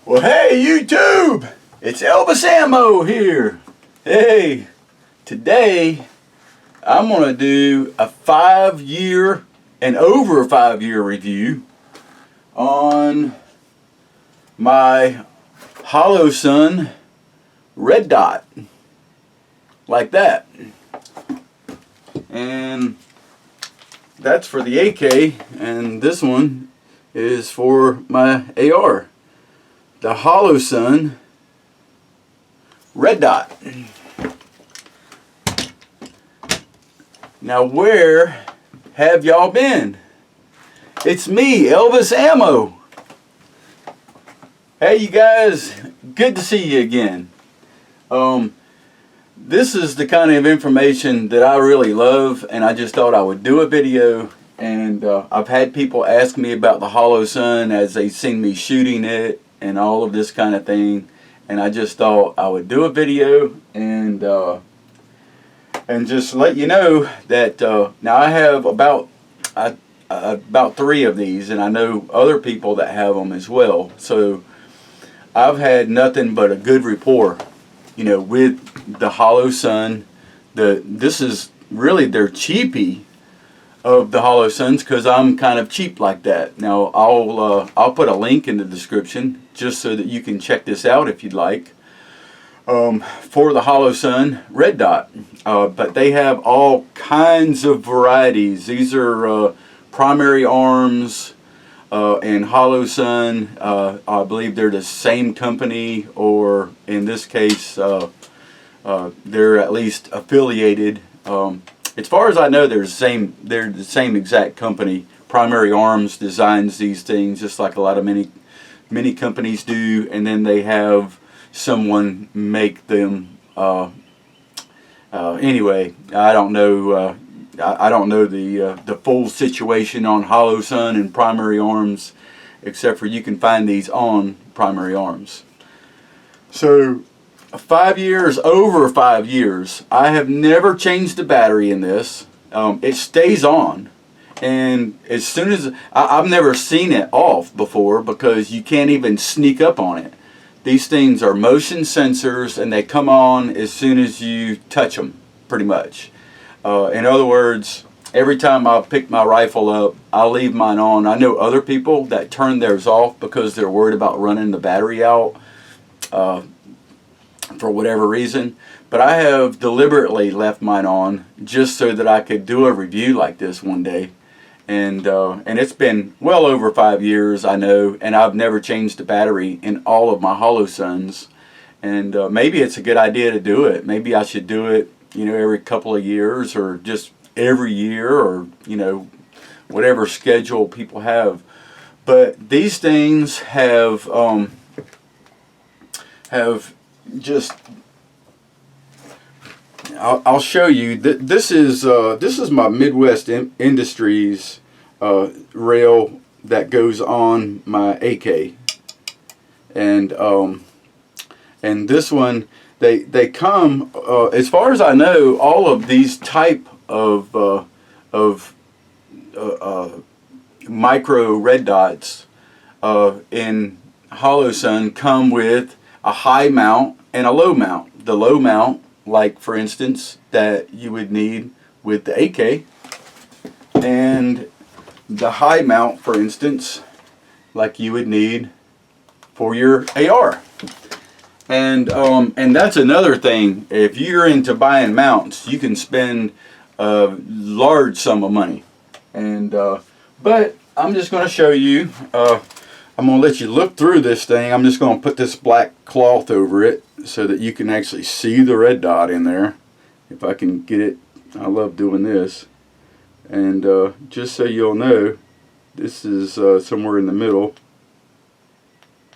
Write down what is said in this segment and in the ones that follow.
Well, hey YouTube, it's Elvis Ammo here. Hey, today I'm going to do a 5-year and over 5-year review on my Holosun red dot, like that. And that's for the AK, and this one is for my AR. The Holosun red dot. Now, where have y'all been? It's me, Elvis Ammo. Hey, you guys, good to see you again. This is the kind of information that I really love, and I just thought I would do a video. And I've had people ask me about the Holosun as they've seen me shooting it and all of this kind of thing, and I just thought I would do a video and just let you know that now I have about 3 of these, and I know other people that have them as well. So I've had nothing but a good rapport, you know, with the Holosun. This is really their cheapie of the Holosuns, because I'm kind of cheap like that. Now I'll put a link in the description just so that you can check this out if you'd like, for the Holosun red dot. But they have all kinds of varieties. These are primary arms and Holosun. I believe they're the same company, or in this case they're at least affiliated. As far as I know, they're the same exact company. Primary Arms designs these things just like a lot of many companies do, and then they have someone make them. Anyway, I don't know. I don't know the full situation on Holosun and Primary Arms, except for you can find these on Primary Arms. So 5 years, over 5 years, I have never changed the battery in this. It stays on, and as soon as I've never seen it off before, because you can't even sneak up on it. These things are motion sensors, and they come on as soon as you touch them, pretty much. In other words, every time I pick my rifle up, I leave mine on. I know other people that turn theirs off because they're worried about running the battery out for whatever reason, but I have deliberately left mine on just so that I could do a review like this one day. And it's been well over 5 years, I know, and I've never changed the battery in all of my Holosuns. And maybe it's a good idea to do it. Maybe I should do it, you know, every couple of years, or just every year, or, you know, whatever schedule people have. But these things have just, I'll show you. This is my Midwest Industries rail that goes on my AK, and this one, they come, as far as I know, all of these type of micro red dots in Holosun come with a high mount and a low mount. The low mount, like for instance, that you would need with the AK, and the high mount, for instance, like you would need for your AR. And that's another thing. If you're into buying mounts, you can spend a large sum of money. And but I'm just going to show you. I'm going to let you look through this thing. I'm just going to put this black cloth over it so that you can actually see the red dot in there. If I can get it. I love doing this. And just so you'll know, this is somewhere in the middle.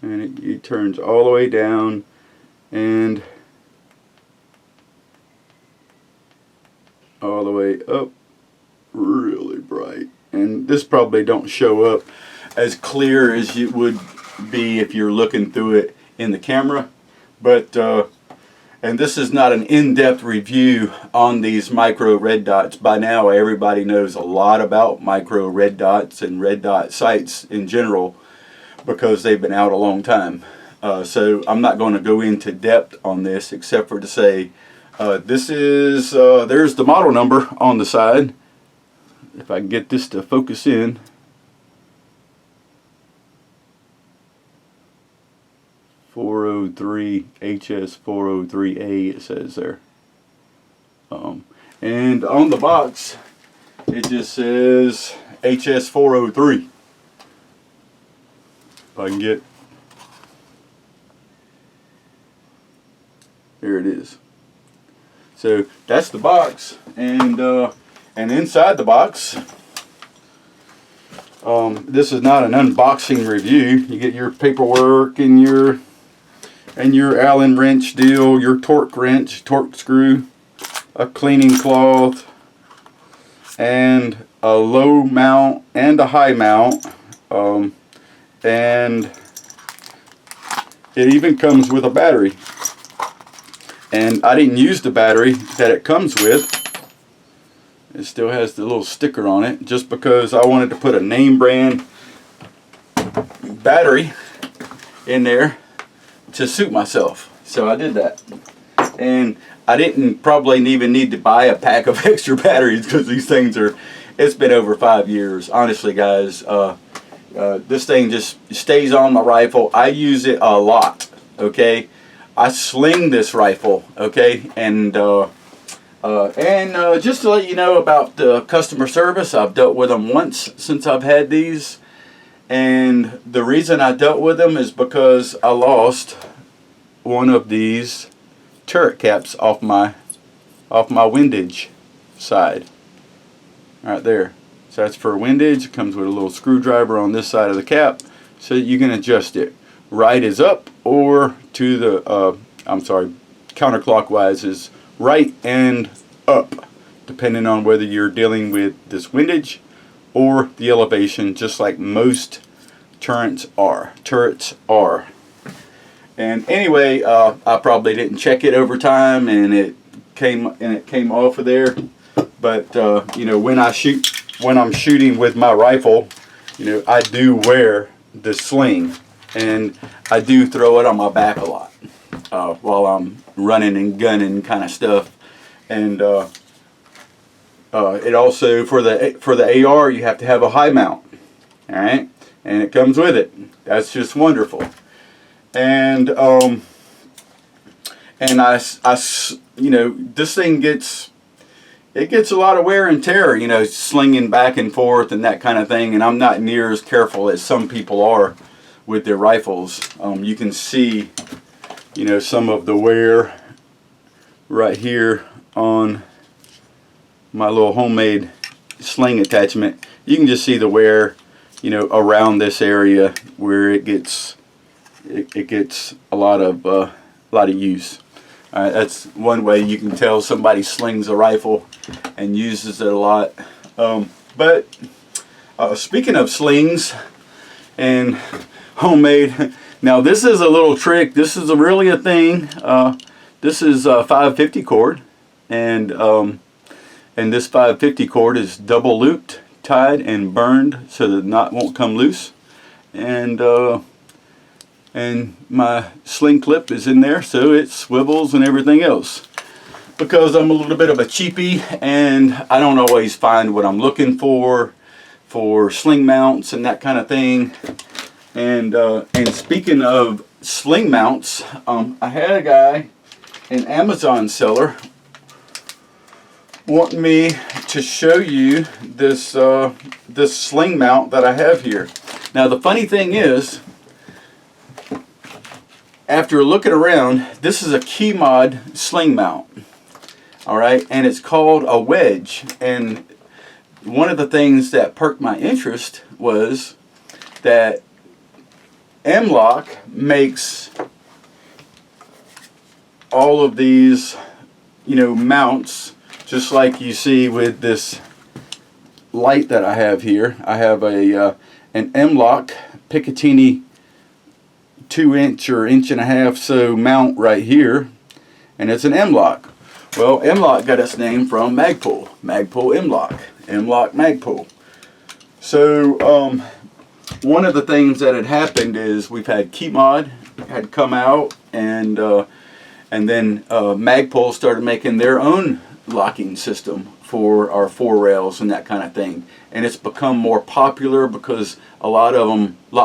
And it turns all the way down and all the way up. Really bright. And this probably don't show up as clear as it would be if you're looking through it in the camera, but and this is not an in-depth review on these micro red dots. By now everybody knows a lot about micro red dots and red dot sights in general, because they've been out a long time. So I'm not going to go into depth on this except for to say this is there's the model number on the side. If I can get this to focus in. (403) HS 403A it says there. And on the box it just says HS 403. If I can get, here it is. So that's the box, and inside the box, this is not an unboxing review. You get your paperwork and your Allen wrench deal, your torque wrench, torque screw, a cleaning cloth, and a low mount and a high mount, and it even comes with a battery. And I didn't use the battery that it comes with. It still has the little sticker on it, just because I wanted to put a name brand battery in there to suit myself. So I did that. And I didn't probably even need to buy a pack of extra batteries, because these things are, it's been over 5 years. Honestly, guys, this thing just stays on my rifle. I use it a lot, okay? I sling this rifle, okay? And just to let you know about the customer service, I've dealt with them once since I've had these. And the reason I dealt with them is because I lost one of these turret caps off my windage side. Right there. So that's for windage. It comes with a little screwdriver on this side of the cap, so that you can adjust it. Right is up, or to the, counterclockwise is right and up, depending on whether you're dealing with this windage or the elevation, just like most turrets are. And anyway, I probably didn't check it over time, and it came off of there. But you know, when I'm shooting with my rifle, you know, I do wear the sling, and I do throw it on my back a lot while I'm running and gunning kind of stuff. And it also, for the AR, you have to have a high mount, all right, and it comes with it. That's just wonderful. And you know, this thing gets a lot of wear and tear, you know, slinging back and forth and that kind of thing. And I'm not near as careful as some people are with their rifles. You can see, you know, some of the wear right here on my little homemade sling attachment. You can just see the wear, you know, around this area where it gets a lot of use. That's one way you can tell somebody slings a rifle and uses it a lot. But speaking of slings and homemade, now this is a little trick. This is really a thing. This is a 550 cord, and this 550 cord is double looped, tied, and burned so the knot won't come loose. And my sling clip is in there, so it swivels and everything else. Because I'm a little bit of a cheapie, and I don't always find what I'm looking for sling mounts and that kind of thing. And speaking of sling mounts, I had a guy, an Amazon seller, want me to show you this this sling mount that I have here. Now the funny thing is, after looking around, this is a KeyMod Sling Mount, alright, and it's called a wedge. And one of the things that perked my interest was that M-Lock makes all of these, you know, mounts, just like you see with this light that I have here. I have an M-Lock Picatinny 2-inch or 1.5-inch so mount right here, and it's an M-Lock. Well, M-Lock got its name from Magpul M-Lock Magpul. So one of the things that had happened is we've had KeyMod had come out, and then Magpul started making their own locking system for our 4 rails and that kind of thing, and it's become more popular because a lot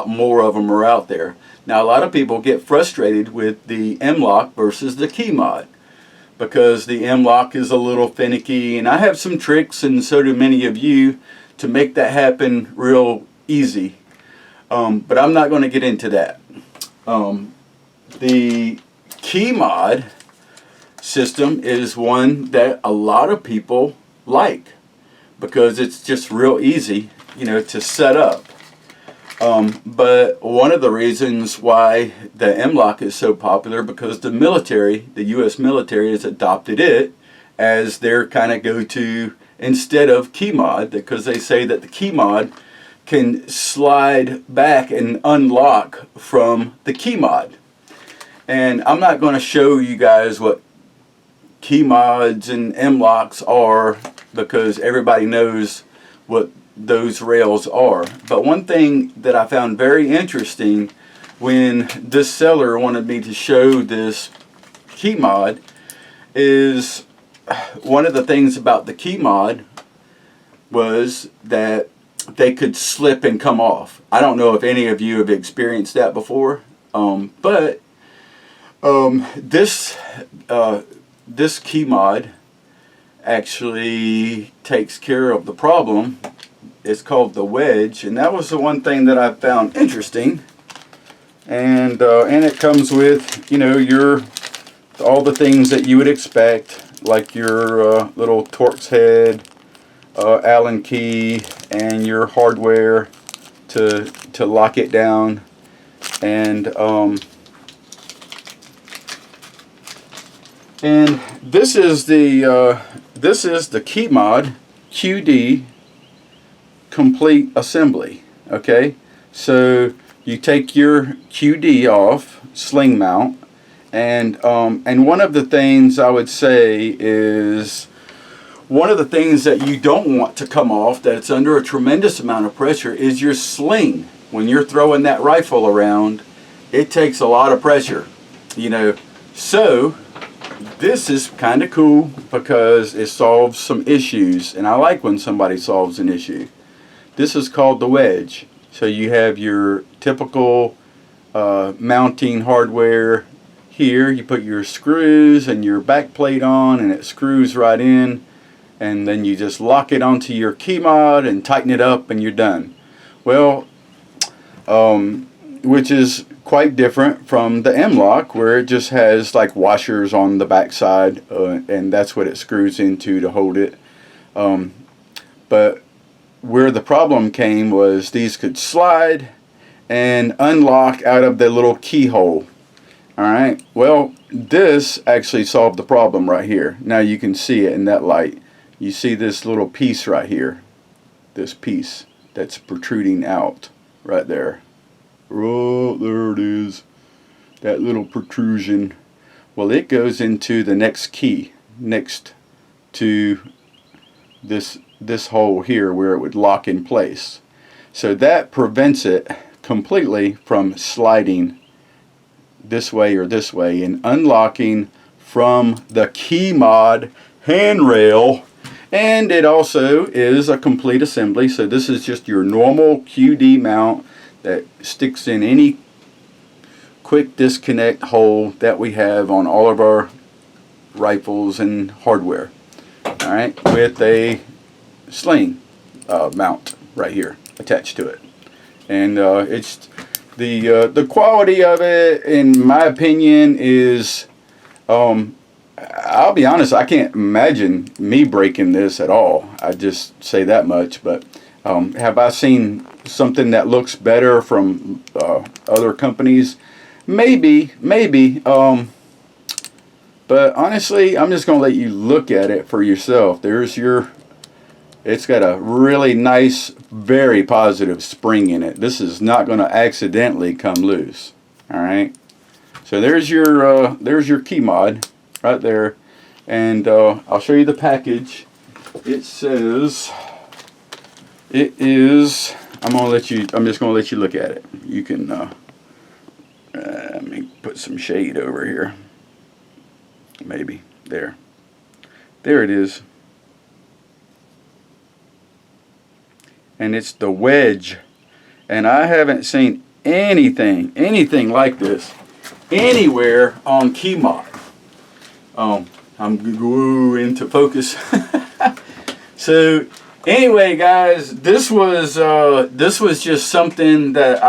more of them are out there. Now a lot of people get frustrated with the M-lock versus the KeyMod because the M-lock is a little finicky, and I have some tricks, and so do many of you, to make that happen real easy. But I'm not going to get into that. The KeyMod system is one that a lot of people like because it's just real easy, you know, to set up. But one of the reasons why the M-lock is so popular because the military, the U.S. military, has adopted it as their kind of go-to instead of KeyMod, because they say that the KeyMod can slide back and unlock from the KeyMod. And I'm not going to show you guys what KeyMods and M-locks are because everybody knows what those rails are. But one thing that I found very interesting when this seller wanted me to show this KeyMod is one of the things about the KeyMod was that they could slip and come off. I don't know if any of you have experienced that before, but this KeyMod actually takes care of the problem. It's called the Wedge, and that was the one thing that I found interesting. And it comes with, you know, all the things that you would expect, like your little Torx head, Allen key, and your hardware to lock it down. And this is the KeyMod QD complete assembly. Okay, so you take your QD off, sling mount, and one of the things I would say is one of the things that you don't want to come off, that it's under a tremendous amount of pressure, is your sling. When you're throwing that rifle around, it takes a lot of pressure, you know. So this is kind of cool because it solves some issues, and I like when somebody solves an issue. This is called the Wedge. So you have your typical mounting hardware here. You put your screws and your back plate on, and it screws right in, and then you just lock it onto your KeyMod and tighten it up, and you're done. Well, which is quite different from the M-lock, where it just has like washers on the back side, and that's what it screws into to hold it. But where the problem came was these could slide and unlock out of the little keyhole. Alright, well, this actually solved the problem right here. Now you can see it in that light. You see this little piece right here, this piece that's protruding out right there. Oh, there it is, that little protrusion. Well, it goes into the next key next to this hole here where it would lock in place. So that prevents it completely from sliding this way or this way and unlocking from the KeyMod handrail. And it also is a complete assembly. So this is just your normal QD mount that sticks in any quick disconnect hole that we have on all of our rifles and hardware. Alright, with a sling mount right here attached to it. And it's the quality of it, in my opinion, is I'll be honest, I can't imagine me breaking this at all. I just say that much. But have I seen something that looks better from other companies? Maybe. But honestly, I'm just going to let you look at it for yourself. There's it's got a really nice, very positive spring in it. This is not going to accidentally come loose. Alright. So there's your KeyMod right there. And I'll show you the package. It says it is I'm just gonna let you look at it. You can let me put some shade over here. Maybe there it is. And it's the Wedge, and I haven't seen anything like this anywhere on KeyMod. I'm gonna into focus. So anyway, guys, this was just something that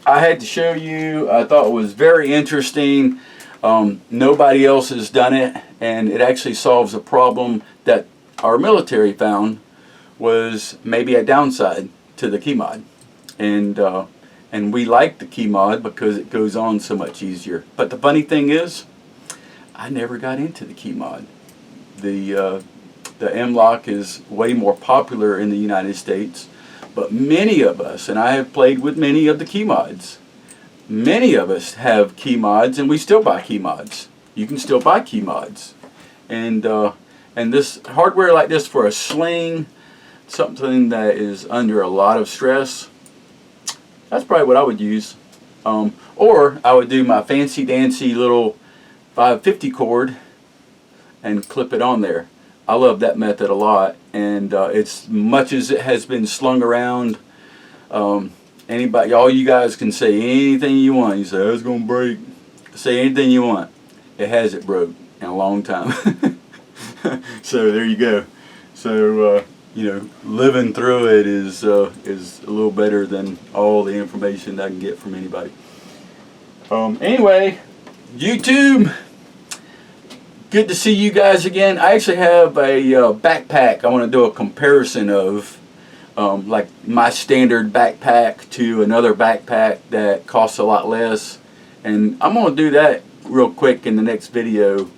I had to show you. I thought it was very interesting. Nobody else has done it, and it actually solves a problem that our military found was maybe a downside to the KeyMod, and we like the KeyMod because it goes on so much easier. But the funny thing is, I never got into the KeyMod. The M-Lock is way more popular in the United States, but many of us, and I have played with many of the KeyMods, many of us have KeyMods, and we still buy KeyMods. You can still buy KeyMods, and this hardware like this for a sling, something that is under a lot of stress, that's probably what I would use. Or I would do my fancy dancy little 550 cord and clip it on there. I love that method a lot, and it's much as it has been slung around. Anybody, all you guys can say anything you want. You say, oh, it's gonna break. Say anything you want. It hasn't broke in a long time. So there you go. So you know, living through it is a little better than all the information that I can get from anybody. Anyway, YouTube. Good to see you guys again. I actually have a backpack I want to do a comparison of, like my standard backpack to another backpack that costs a lot less, and I'm going to do that real quick in the next video.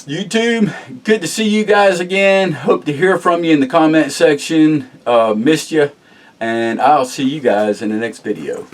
YouTube, good to see you guys again. Hope to hear from you in the comment section. Missed you, and I'll see you guys in the next video.